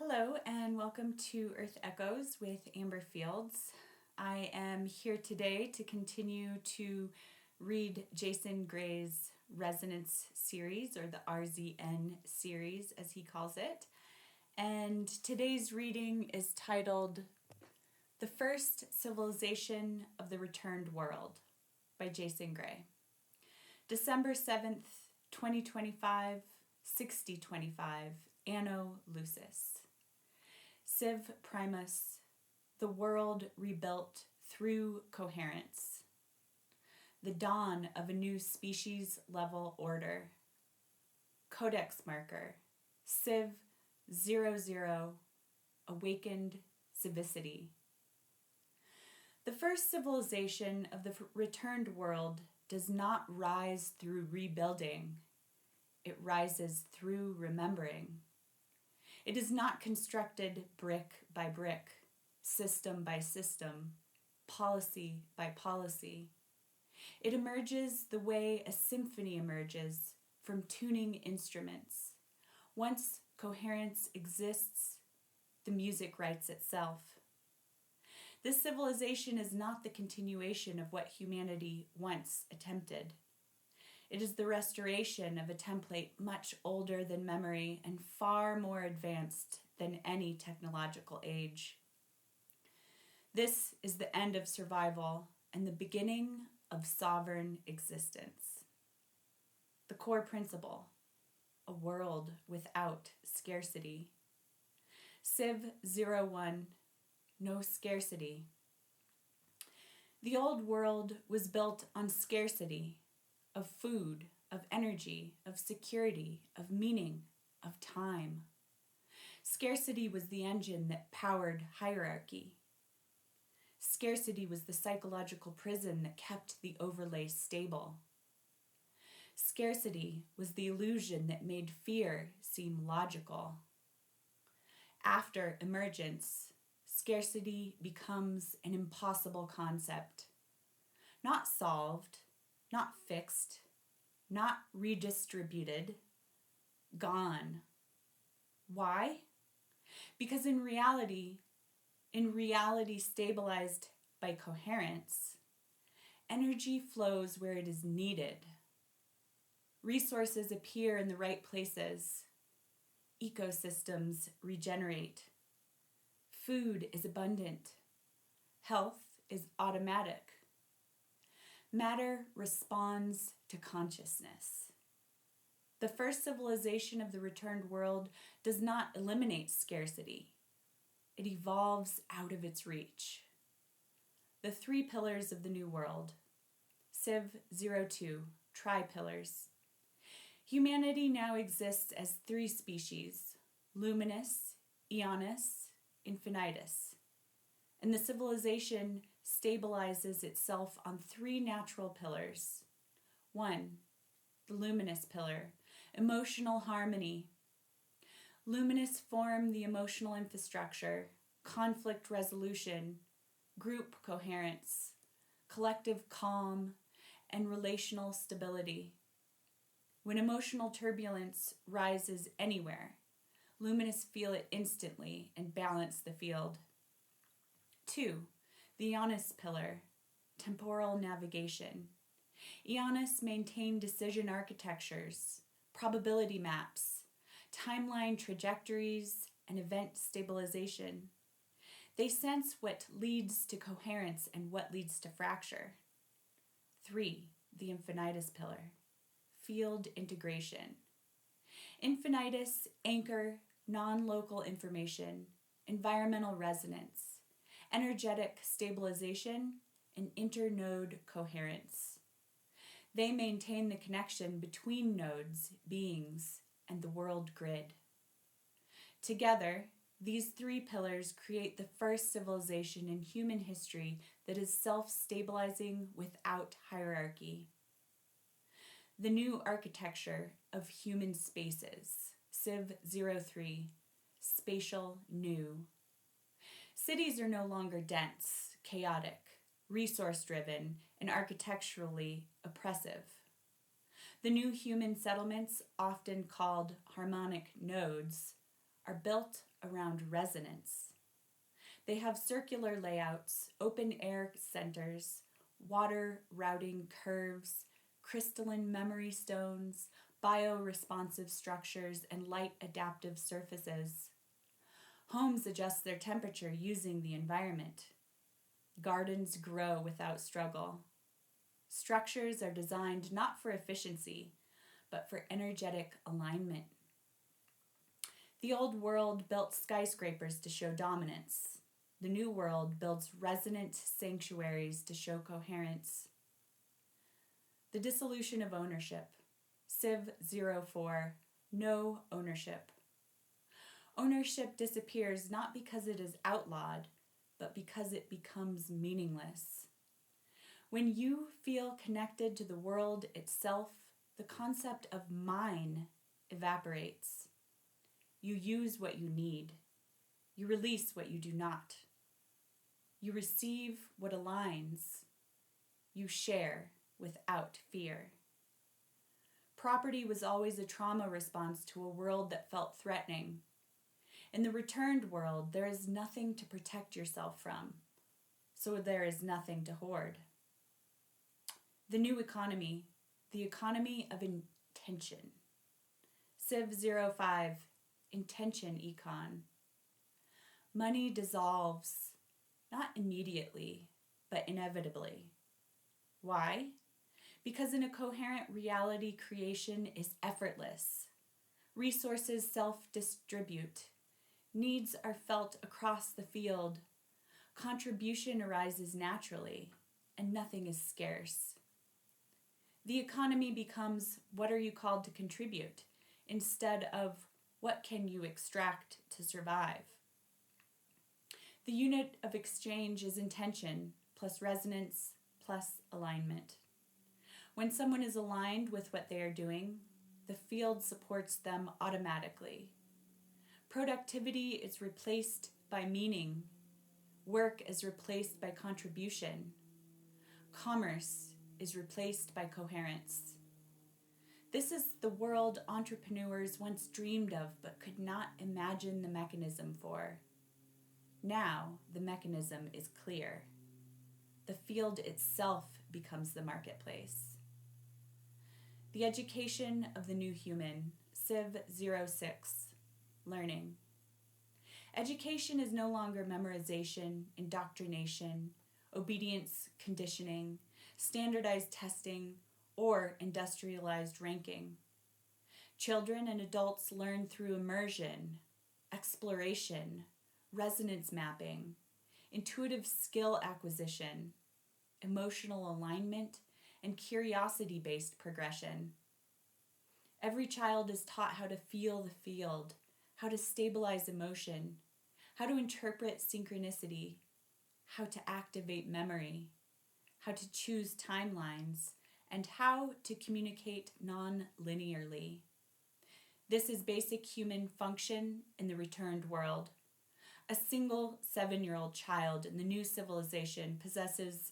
Hello and welcome to Earth Echoes with Amber Fields. I am here today to continue to read Jason Gray's Resonance series, or the RZN series as he calls it. And today's reading is titled The First Civilization of the Returned World by Jason Gray. December 7th, 2025, 6025, Anno Lucis. Civ Primus, the world rebuilt through coherence. The dawn of a new species-level order. Codex marker, Civ 00, awakened civicity. The first civilization of the returned world does not rise through rebuilding. It rises through remembering. It is not constructed brick by brick, system by system, policy by policy. It emerges the way a symphony emerges from tuning instruments. Once coherence exists, the music writes itself. This civilization is not the continuation of what humanity once attempted. It is the restoration of a template much older than memory and far more advanced than any technological age. This is the end of survival and the beginning of sovereign existence. The core principle, a world without scarcity. Civ 01, no scarcity. The old world was built on scarcity of food, of energy, of security, of meaning, of time. Scarcity was the engine that powered hierarchy. Scarcity was the psychological prison that kept the overlay stable. Scarcity was the illusion that made fear seem logical. After emergence, scarcity becomes an impossible concept, not solved, not fixed, not redistributed, gone. Why? Because in reality stabilized by coherence, energy flows where it is needed. Resources appear in the right places. Ecosystems regenerate. Food is abundant. Health is automatic. Matter responds to consciousness. The first civilization of the returned world does not eliminate scarcity. It evolves out of its reach. The three pillars of the new world. Civ 02, tri-pillars. Humanity now exists as three species, luminous, aeonus, infinitus. And the civilization stabilizes itself on three natural pillars. 1, the luminous pillar, emotional harmony. Luminous form the emotional infrastructure, conflict resolution, group coherence, collective calm, and relational stability. When emotional turbulence rises anywhere, luminous feel it instantly and balance the field. 2, the aeonus pillar, temporal navigation. Aeonus maintain decision architectures, probability maps, timeline trajectories, and event stabilization. They sense what leads to coherence and what leads to fracture. 3, the infinitus pillar, field integration. Infinitus anchor non-local information, environmental resonance, energetic stabilization, and internode coherence. They maintain the connection between nodes, beings, and the world grid. Together, these three pillars create the first civilization in human history that is self-stabilizing without hierarchy. The new architecture of human spaces, Civ 03, spatial new. Cities are no longer dense, chaotic, resource-driven, and architecturally oppressive. The new human settlements, often called harmonic nodes, are built around resonance. They have circular layouts, open air centers, water routing curves, crystalline memory stones, bioresponsive structures, and light adaptive surfaces. Homes adjust their temperature using the environment. Gardens grow without struggle. Structures are designed not for efficiency, but for energetic alignment. The old world built skyscrapers to show dominance. The new world builds resonant sanctuaries to show coherence. The dissolution of ownership. Civ 04, no ownership. Ownership disappears not because it is outlawed, but because it becomes meaningless. When you feel connected to the world itself, the concept of mine evaporates. You use what you need. You release what you do not. You receive what aligns. You share without fear. Property was always a trauma response to a world that felt threatening. In the returned world, there is nothing to protect yourself from, so there is nothing to hoard. The new economy, the economy of intention. Civ 05, intention econ. Money dissolves, not immediately, but inevitably. Why? Because in a coherent reality, creation is effortless. Resources self-distribute. Needs are felt across the field. Contribution arises naturally, and nothing is scarce. The economy becomes, what are you called to contribute, instead of what can you extract to survive. The unit of exchange is intention plus resonance plus alignment. When someone is aligned with what they are doing, the field supports them automatically. Productivity is replaced by meaning. Work is replaced by contribution. Commerce is replaced by coherence. This is the world entrepreneurs once dreamed of but could not imagine the mechanism for. Now the mechanism is clear. The field itself becomes the marketplace. The education of the new human, Civ 06, learning. Education is no longer memorization, indoctrination, obedience conditioning, standardized testing, or industrialized ranking. Children and adults learn through immersion, exploration, resonance mapping, intuitive skill acquisition, emotional alignment, and curiosity-based progression. Every child is taught how to feel the field, how to stabilize emotion, how to interpret synchronicity, how to activate memory, how to choose timelines, and how to communicate non-linearly. This is basic human function in the returned world. A single 7-year-old child in the new civilization possesses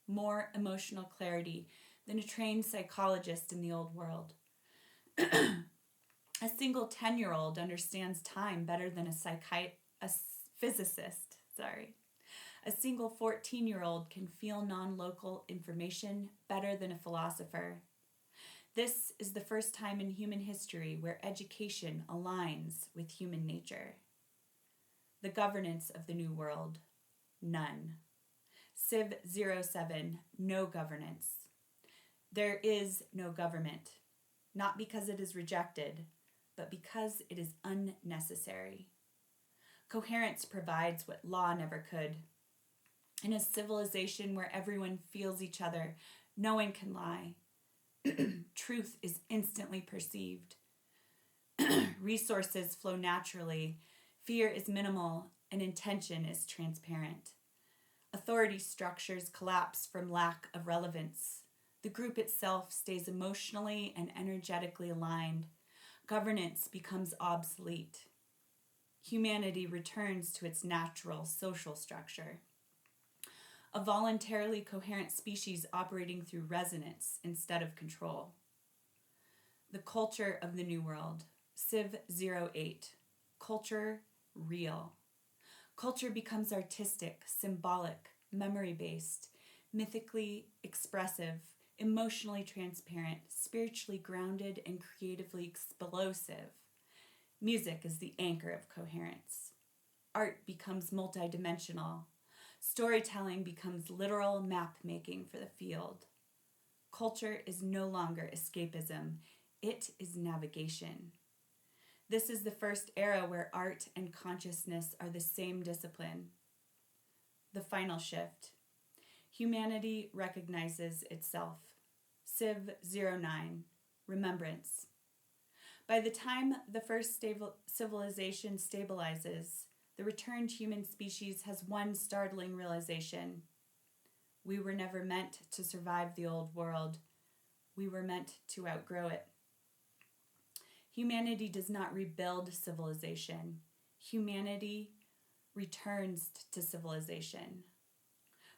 more emotional clarity than a trained psychologist in the old world. A single 10-year-old understands time better than a physicist. A single 14-year-old can feel non-local information better than a philosopher. This is the first time in human history where education aligns with human nature. The governance of the new world, none. Civ 07, no governance. There is no government, not because it is rejected, but because it is unnecessary. Coherence provides what law never could. In a civilization where everyone feels each other, no one can lie. Truth is instantly perceived. Resources flow naturally. Fear is minimal, and intention is transparent. Authority structures collapse from lack of relevance. The group itself stays emotionally and energetically aligned. Governance becomes obsolete. Humanity returns to its natural social structure. A voluntarily coherent species operating through resonance instead of control. The culture of the New World, Civ 08, culture real. Culture becomes artistic, symbolic, memory-based, mythically expressive, emotionally transparent, spiritually grounded, and creatively explosive. Music is the anchor of coherence. Art becomes multidimensional. Storytelling becomes literal map-making for the field. Culture is no longer escapism. It is navigation. This is the first era where art and consciousness are the same discipline. The final shift. Humanity recognizes itself. Civ 09, Remembrance. By the time the first civilization stabilizes, the returned human species has one startling realization. We were never meant to survive the old world. We were meant to outgrow it. Humanity does not rebuild civilization. Humanity returns to civilization.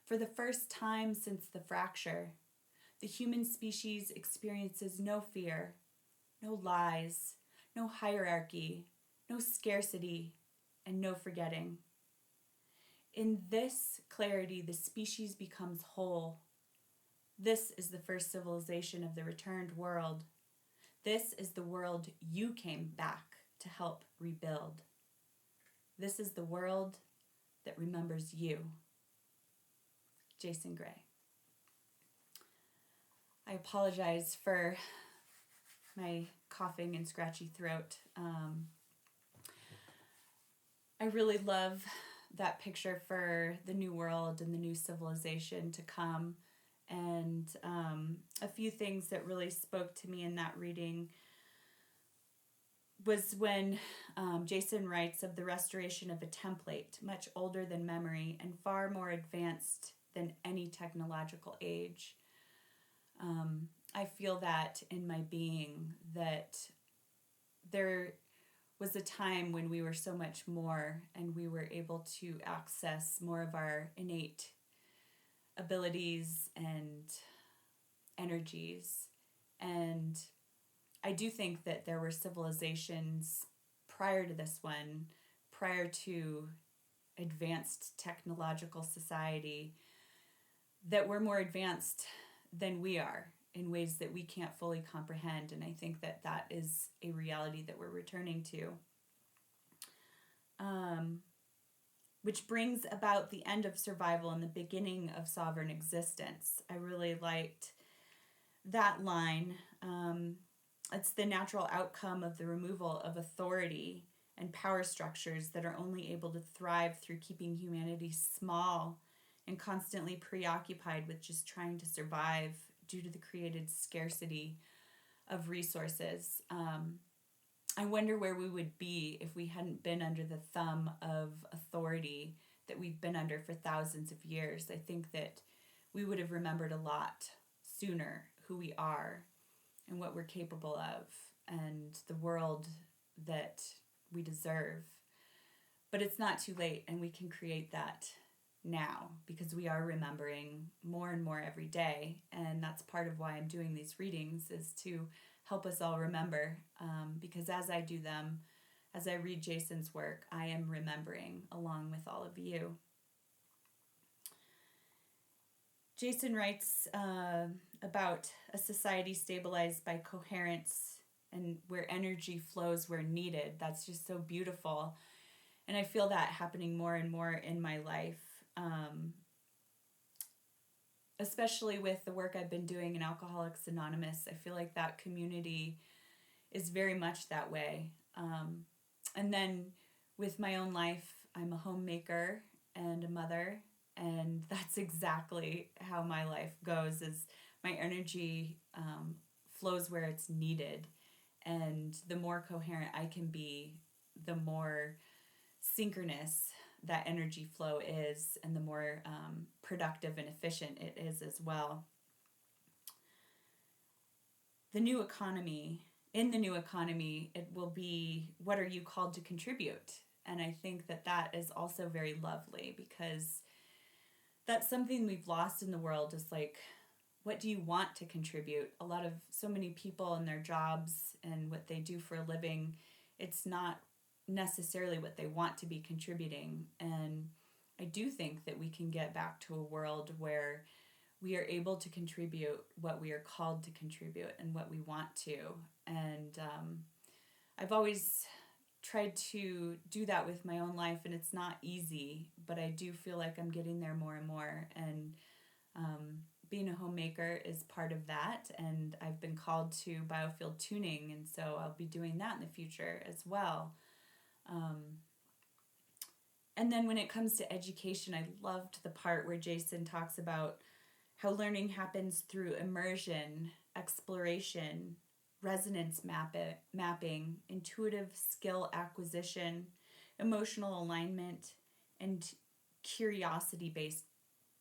For the first time since the fracture, the human species experiences no fear, no lies, no hierarchy, no scarcity, and no forgetting. In this clarity, the species becomes whole. This is the first civilization of the returned world. This is the world you came back to help rebuild. This is the world that remembers you. Jason Gray. I apologize for my coughing and scratchy throat. I really love that picture for the new world and the new civilization to come. And a few things that really spoke to me in that reading was when Jason writes of the restoration of a template much older than memory and far more advanced than any technological age. I feel that in my being, that there was a time when we were so much more and we were able to access more of our innate abilities and energies. And I do think that there were civilizations prior to this one, prior to advanced technological society, that were more advanced than we are in ways that we can't fully comprehend. And I think that that is a reality that we're returning to. Which brings about the end of survival and the beginning of sovereign existence. I really liked that line. It's the natural outcome of the removal of authority and power structures that are only able to thrive through keeping humanity small and constantly preoccupied with just trying to survive due to the created scarcity of resources. I wonder where we would be if we hadn't been under the thumb of authority that we've been under for thousands of years. I think that we would have remembered a lot sooner who we are and what we're capable of and the world that we deserve. But it's not too late, and we can create that now because we are remembering more and more every day. And that's part of why I'm doing these readings, is to help us all remember, because as I do them, as I read Jason's work, I am remembering along with all of you. Jason writes about a society stabilized by coherence and where energy flows where needed. That's just so beautiful. And I feel that happening more and more in my life, especially with the work I've been doing in Alcoholics Anonymous. I feel like that community is very much that way. And then with my own life, I'm a homemaker and a mother, and that's exactly how my life goes, is my energy flows where it's needed. And the more coherent I can be, the more synchronous that energy flow is, and the more productive and efficient it is as well. In the new economy, it will be, what are you called to contribute? And I think that that is also very lovely, because that's something we've lost in the world, is like, what do you want to contribute? So many people in their jobs and what they do for a living, it's not necessarily what they want to be contributing. And I do think that we can get back to a world where we are able to contribute what we are called to contribute and what we want to. And I've always tried to do that with my own life, and it's not easy, but I do feel like I'm getting there more and more. And being a homemaker is part of that, and I've been called to biofield tuning, and so I'll be doing that in the future as well. And then when it comes to education, I loved the part where Jason talks about how learning happens through immersion, exploration, resonance mapping, intuitive skill acquisition, emotional alignment, and curiosity-based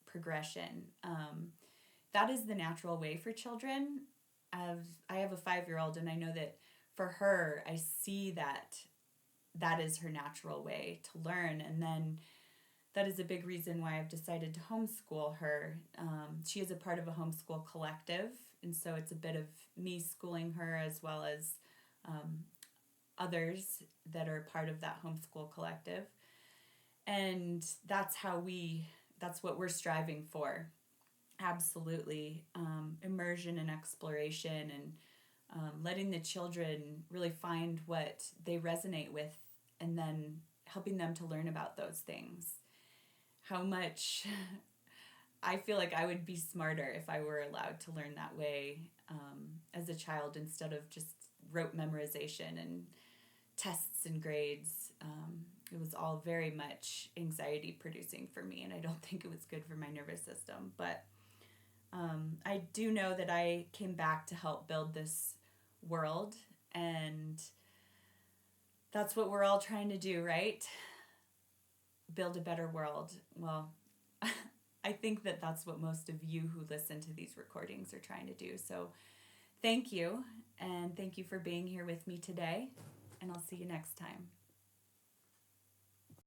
progression. That is the natural way for children. I have a 5-year-old, and I know that for her, I see that is her natural way to learn. And then that is a big reason why I've decided to homeschool her. She is a part of a homeschool collective, and so it's a bit of me schooling her as well as others that are part of that homeschool collective. And that's what we're striving for. Absolutely. Immersion and exploration, and letting the children really find what they resonate with, and then helping them to learn about those things. How much I feel like I would be smarter if I were allowed to learn that way as a child, instead of just rote memorization and tests and grades. It was all very much anxiety producing for me, and I don't think it was good for my nervous system. But I do know that I came back to help build this world, and that's what we're all trying to do, right? Build a better world. Well, I think that that's what most of you who listen to these recordings are trying to do. So thank you, and thank you for being here with me today, and I'll see you next time.